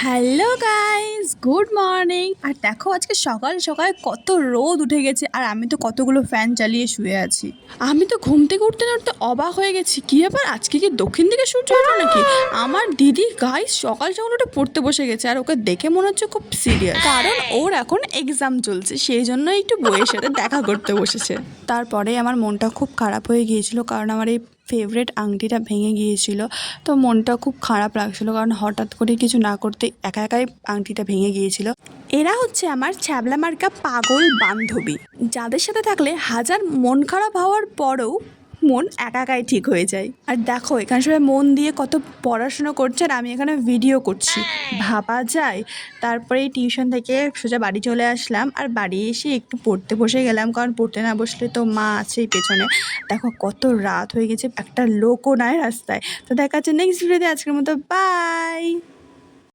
Hello guys, good morning. আর দেখো আজকে সকাল সকাল কত রোদ উঠে গেছে, আর আমি তো কতগুলো ফ্যান চালিয়ে শুয়ে আছি। আমি তো ঘুম থেকে উঠতে না উঠতে অবাক হয়ে গেছি, কি ব্যাপার আজকে কি দক্ষিণ দিকে সূর্য ওঠে নাকি? আমার দিদি গাইস সকাল সকাল উঠে পড়তে বসে গেছে, আর ওকে দেখে মনে হচ্ছে খুব সিরিয়াস, কারণ ওর এখন এক্সাম চলছে, সেই জন্য একটু বইয়ের সাথে দেখা করতে বসেছে। তারপরে আমার মনটা খুব খারাপ হয়ে গিয়েছিল, কারণ আমার এই ফেভারিট আংটিটা ভেঙে গিয়েছিল। তো মনটা খুব খারাপ লাগছিল, কারণ হঠাৎ করে কিছু না করতে একা একাই আংটিটা ভেঙে গিয়েছিল। এরা হচ্ছে আমার ছ্যাবলা মার্কা পাগল বান্ধবী, যাদের সাথে থাকলে হাজার মন খারাপ হওয়ার পরেও মন একা একাই ঠিক হয়ে যায়। আর দেখো এখানে সবাই মন দিয়ে কত পড়াশুনো করছে, আর আমি এখানে ভিডিও করছি, ভাবা যায়। তারপরে টিউশন থেকে সোজা বাড়ি চলে আসলাম, আর বাড়ি এসে একটু পড়তে বসে গেলাম, কারণ পড়তে না বসলে তো মা আছেই পেছনে। দেখো কত রাত হয়ে গেছে, একটা লোকও নাই রাস্তায়। তো দেখা যাচ্ছে নেক্সট ভিডিওতে। আজকের মতো বাই।